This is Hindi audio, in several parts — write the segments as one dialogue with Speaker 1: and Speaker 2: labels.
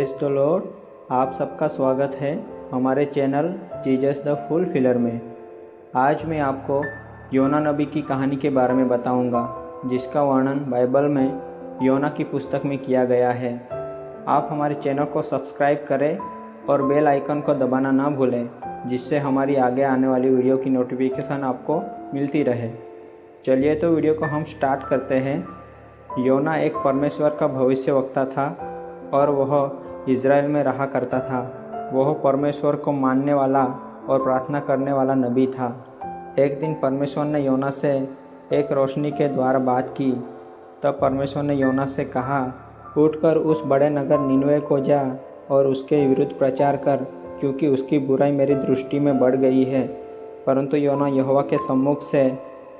Speaker 1: Praise the Lord. आप सबका स्वागत है हमारे चैनल जीसस द फुलफिलर में। आज मैं आपको योना नबी की कहानी के बारे में बताऊंगा, जिसका वर्णन बाइबल में योना की पुस्तक में किया गया है। आप हमारे चैनल को सब्सक्राइब करें और बेल आइकन को दबाना ना भूलें, जिससे हमारी आगे आने वाली वीडियो की नोटिफिकेशन आपको मिलती रहे। चलिए तो वीडियो को हम स्टार्ट करते हैं। योना एक परमेश्वर का भविष्यवक्ता था और वह इज़राइल में रहा करता था। वह परमेश्वर को मानने वाला और प्रार्थना करने वाला नबी था। एक दिन परमेश्वर ने योना से एक रोशनी के द्वारा बात की। तब परमेश्वर ने योना से कहा, उठकर उस बड़े नगर निनवे को जा और उसके विरुद्ध प्रचार कर, क्योंकि उसकी बुराई मेरी दृष्टि में बढ़ गई है। परंतु योना यहोवा के सम्मुख से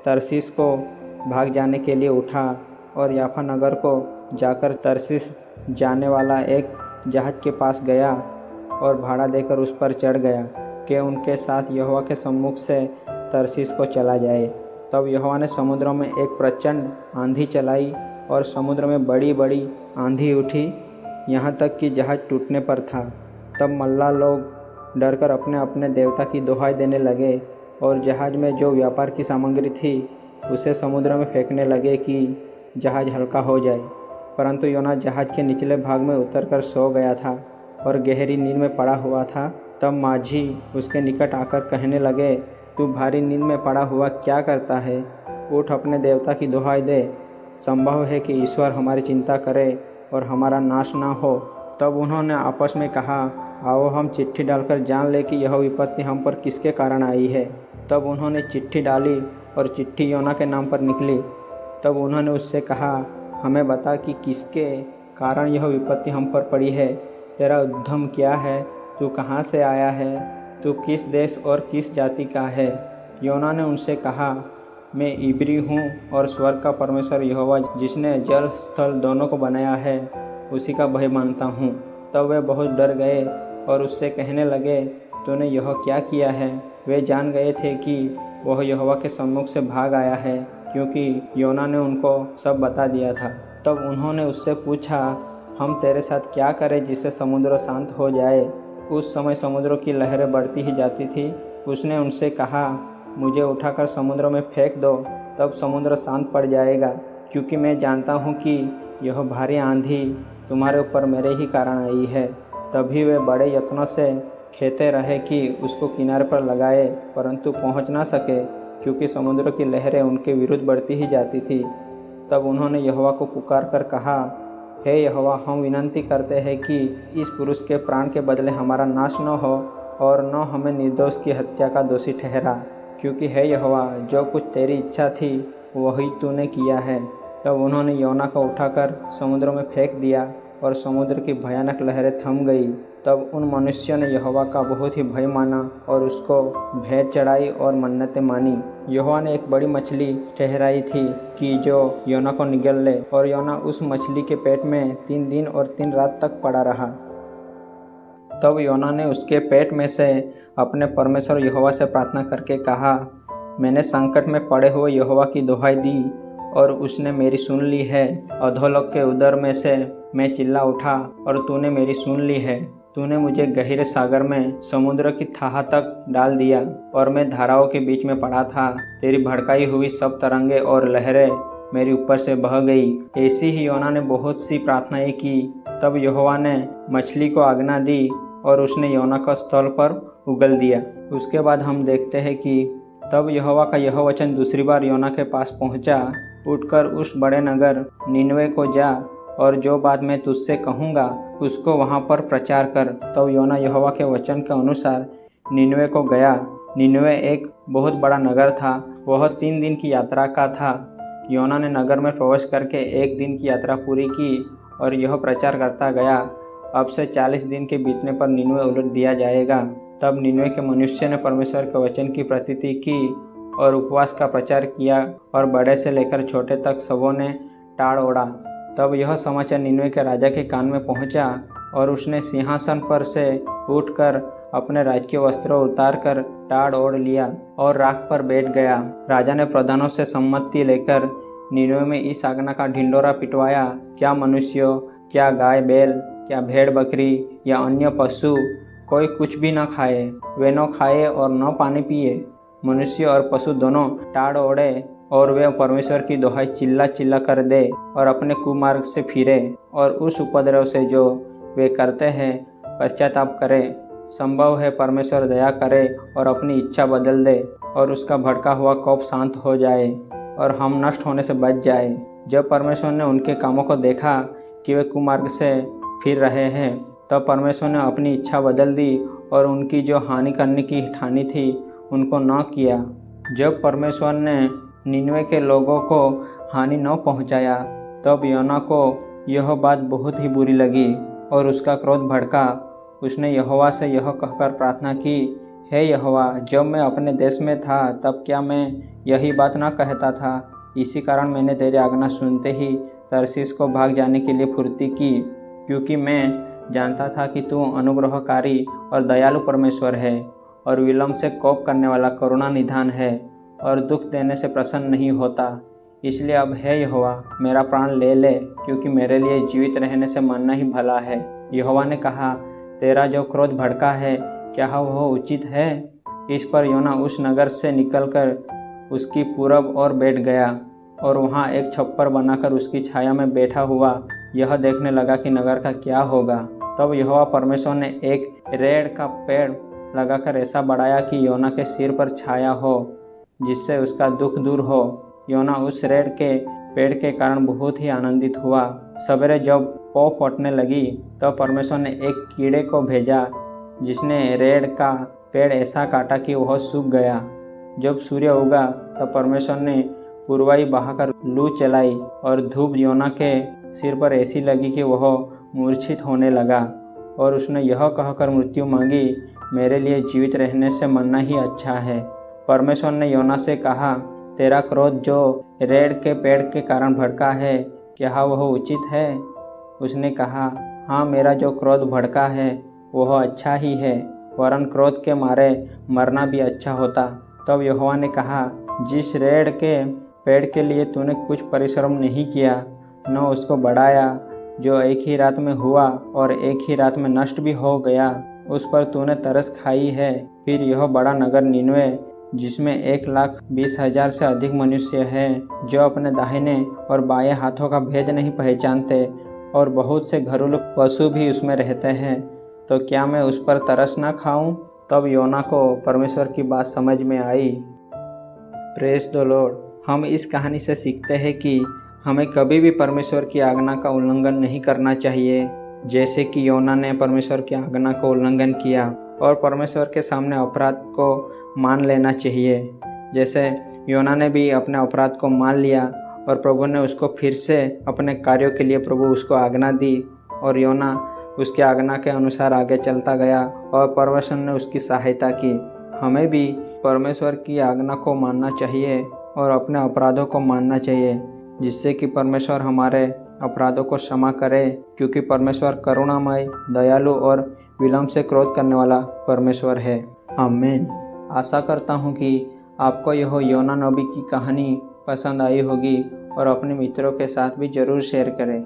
Speaker 1: तरसीस को भाग जाने के लिए उठा और याफा नगर को जाकर तरसीस जाने वाला एक जहाज के पास गया और भाड़ा देकर उस पर चढ़ गया कि उनके साथ यहोवा के सम्मुख से तरसीस को चला जाए। तब यहोवा ने समुद्र में एक प्रचंड आंधी चलाई और समुद्र में बड़ी बड़ी आंधी उठी, यहाँ तक कि जहाज टूटने पर था। तब मल्लाह लोग डरकर अपने अपने देवता की दुहाई देने लगे और जहाज में जो व्यापार की सामग्री थी उसे समुद्र में फेंकने लगे कि जहाज हल्का हो जाए। परंतु योना जहाज के निचले भाग में उतरकर सो गया था और गहरी नींद में पड़ा हुआ था। तब माझी उसके निकट आकर कहने लगे, तू भारी नींद में पड़ा हुआ क्या करता है? उठ, अपने देवता की दुहाई दे। संभव है कि ईश्वर हमारी चिंता करे और हमारा नाश ना हो। तब उन्होंने आपस में कहा, आओ हम चिट्ठी डालकर जान ले कि यह विपत्ति हम पर किसके कारण आई है। तब उन्होंने चिट्ठी डाली और चिट्ठी योना के नाम पर निकली। तब उन्होंने उससे कहा, हमें बता कि किसके कारण यह विपत्ति हम पर पड़ी है। तेरा उद्यम क्या है? तू कहाँ से आया है? तू किस देश और किस जाति का है? योना ने उनसे कहा, मैं इब्री हूँ और स्वर्ग का परमेश्वर यहोवा जिसने जल स्थल दोनों को बनाया है, उसी का भय मानता हूँ। तब वे बहुत डर गए और उससे कहने लगे, तूने यह क्या किया है? वे जान गए थे कि वह यहोवा के सम्मुख से भाग आया है, क्योंकि योना ने उनको सब बता दिया था। तब उन्होंने उससे पूछा, हम तेरे साथ क्या करें जिससे समुद्र शांत हो जाए? उस समय समुद्र की लहरें बढ़ती ही जाती थी। उसने उनसे कहा, मुझे उठाकर समुद्र में फेंक दो, तब समुद्र शांत पड़ जाएगा, क्योंकि मैं जानता हूँ कि यह भारी आंधी तुम्हारे ऊपर मेरे ही कारण आई है। तभी वे बड़े यत्नों से खेते रहे कि उसको किनारे पर लगाए, परंतु पहुँच ना सके, क्योंकि समुद्र की लहरें उनके विरुद्ध बढ़ती ही जाती थी। तब उन्होंने यहोवा को पुकार कर कहा, हे यहोवा, हम विनती करते हैं कि इस पुरुष के प्राण के बदले हमारा नाश न हो और न हमें निर्दोष की हत्या का दोषी ठहरा, क्योंकि हे यहोवा, जो कुछ तेरी इच्छा थी वही तूने किया है। तब उन्होंने योना को उठाकर समुद्र में फेंक दिया और समुद्र की भयानक लहरें थम गई। तब उन मनुष्यों ने यहोवा का बहुत ही भय माना और उसको भेंट चढ़ाई और मन्नतें मानी। यहोवा ने एक बड़ी मछली ठहराई थी कि जो योना को निगल ले, और योना उस मछली के पेट में 3 दिन और 3 रात तक पड़ा रहा। तब योना ने उसके पेट में से अपने परमेश्वर यहोवा से प्रार्थना करके कहा, मैंने संकट में पड़े हुए यहोवा की दुहाई दी और उसने मेरी सुन ली है। अधोलोक के उदर में से मैं चिल्ला उठा और तूने मेरी सुन ली है। तूने मुझे गहरे सागर में समुद्र की थाह तक डाल दिया और मैं धाराओं के बीच में पड़ा था। तेरी भड़काई हुई सब तरंगे और लहरें मेरे ऊपर से बह गई। ऐसी ही योना ने बहुत सी प्रार्थनाएं की। तब यहोवा ने मछली को आज्ञा दी और उसने योना को स्थल पर उगल दिया। उसके बाद हम देखते हैं कि तब यहोवा का यह वचन दूसरी बार योना के पास पहुंचा, उठकर उस बड़े नगर निनवे को जा और जो बात मैं तुझसे कहूँगा उसको वहाँ पर प्रचार कर। तब योना यहोवा के वचन के अनुसार निनवे को गया। निनवे एक बहुत बड़ा नगर था। वह 3 दिन की यात्रा का था। योना ने नगर में प्रवेश करके 1 दिन की यात्रा पूरी की और यह प्रचार करता गया, अब से 40 दिन के बीतने पर निनवे उलट दिया जाएगा। तब निनवे के मनुष्य ने परमेश्वर के वचन की प्रतीति की और उपवास का प्रचार किया और बड़े से लेकर छोटे तक सबों ने टाड़ ओढ़ा। तब यह समाचार निनवे के राजा के कान में पहुंचा और उसने सिंहासन पर से उठकर अपने राजकीय वस्त्र उतार कर टाड़ ओढ़ लिया और राख पर बैठ गया। राजा ने प्रधानों से सम्मति लेकर निनवे में इस आज्ञा का ढिंडोरा पिटवाया, क्या मनुष्यों, क्या गाय बैल, क्या भेड़ बकरी या अन्य पशु कोई कुछ भी न खाए, वे न खाए और न पानी पिए। मनुष्य और पशु दोनों टाड़ ओढ़े और वे परमेश्वर की दुहाई चिल्ला चिल्ला कर दे और अपने कुमार्ग से फिरे और उस उपद्रव से जो वे करते हैं पश्चाताप करें। संभव है परमेश्वर दया करे और अपनी इच्छा बदल दे और उसका भड़का हुआ कोप शांत हो जाए और हम नष्ट होने से बच जाए। जब परमेश्वर ने उनके कामों को देखा कि वे कुमार्ग से फिर रहे हैं, तब परमेश्वर ने अपनी इच्छा बदल दी और उनकी जो हानि करने की ठानी थी उनको न किया। जब परमेश्वर ने निनवे के लोगों को हानि न पहुंचाया, तब योना को यह बात बहुत ही बुरी लगी और उसका क्रोध भड़का। उसने यहोवा से यह कहकर प्रार्थना की, हे यहोवा, जब मैं अपने देश में था तब क्या मैं यही बात न कहता था? इसी कारण मैंने तेरी आज्ञा सुनते ही तरसीस को भाग जाने के लिए फुर्ती की, क्योंकि मैं जानता था कि तू अनुग्रहकारी और दयालु परमेश्वर है और विलम्ब से कोप करने वाला करुणा निधान है और दुख देने से प्रसन्न नहीं होता। इसलिए अब हे यहोवा, मेरा प्राण ले ले, क्योंकि मेरे लिए जीवित रहने से मरना ही भला है। यहोवा ने कहा, तेरा जो क्रोध भड़का है, क्या वह उचित है? इस पर योना उस नगर से निकलकर उसकी पूरब ओर बैठ गया और वहाँ एक छप्पर बनाकर उसकी छाया में बैठा हुआ यह देखने लगा कि नगर का क्या होगा। तब यहोवा परमेश्वर ने एक रेड़ का पेड़ लगाकर ऐसा बढ़ाया कि योना के सिर पर छाया हो, जिससे उसका दुख दूर हो। योना उस रेड़ के पेड़ के कारण बहुत ही आनंदित हुआ। सवेरे जब पौ फटने लगी, तब परमेश्वर ने एक कीड़े को भेजा, जिसने रेड़ का पेड़ ऐसा काटा कि वह सूख गया। जब सूर्य उगा, तब परमेश्वर ने पूर्वाई बहाकर लू चलाई और धूप योना के सिर पर ऐसी लगी कि वह मूर्छित होने लगा और उसने यह कहकर मृत्यु मांगी, मेरे लिए जीवित रहने से मरना ही अच्छा है। परमेश्वर ने योना से कहा, तेरा क्रोध जो रेड़ के पेड़ के कारण भड़का है, क्या वह उचित है? उसने कहा, हाँ, मेरा जो क्रोध भड़का है वह अच्छा ही है, वरन क्रोध के मारे मरना भी अच्छा होता। तब यहोवा ने कहा, जिस रेड़ के पेड़ के लिए तूने कुछ परिश्रम नहीं किया, न उसको बढ़ाया, जो एक ही रात में हुआ और एक ही रात में नष्ट भी हो गया, उस पर तूने तरस खाई है। फिर यह बड़ा नगर निनवे, जिसमें 1,20,000 से अधिक मनुष्य हैं, जो अपने दाहिने और बाएं हाथों का भेद नहीं पहचानते, और बहुत से घरेलू पशु भी उसमें रहते हैं, तो क्या मैं उस पर तरस न खाऊं? तब योना को परमेश्वर की बात समझ में आई। Praise the Lord. हम इस कहानी से सीखते हैं कि हमें कभी भी परमेश्वर की आज्ञा का उल्लंघन नहीं करना चाहिए, जैसे कि योना ने परमेश्वर की आज्ञा का उल्लंघन किया और परमेश्वर के सामने अपराध को मान लेना चाहिए। जैसे योना ने भी अपने अपराध को मान लिया और प्रभु ने उसको फिर से अपने कार्यों के लिए प्रभु उसको आज्ञा दी और योना उसकी आज्ञा के अनुसार आगे चलता गया और परमेश्वर ने उसकी सहायता की। हमें भी परमेश्वर की आज्ञा को मानना चाहिए और अपने अपराधों को मानना चाहिए, जिससे कि परमेश्वर हमारे अपराधों को क्षमा करे, क्योंकि परमेश्वर करुणामय, दयालु और विलम्ब से क्रोध करने वाला परमेश्वर है। आमीन। आशा करता हूँ कि आपको यह योना नबी की कहानी पसंद आई होगी और अपने मित्रों के साथ भी ज़रूर शेयर करें।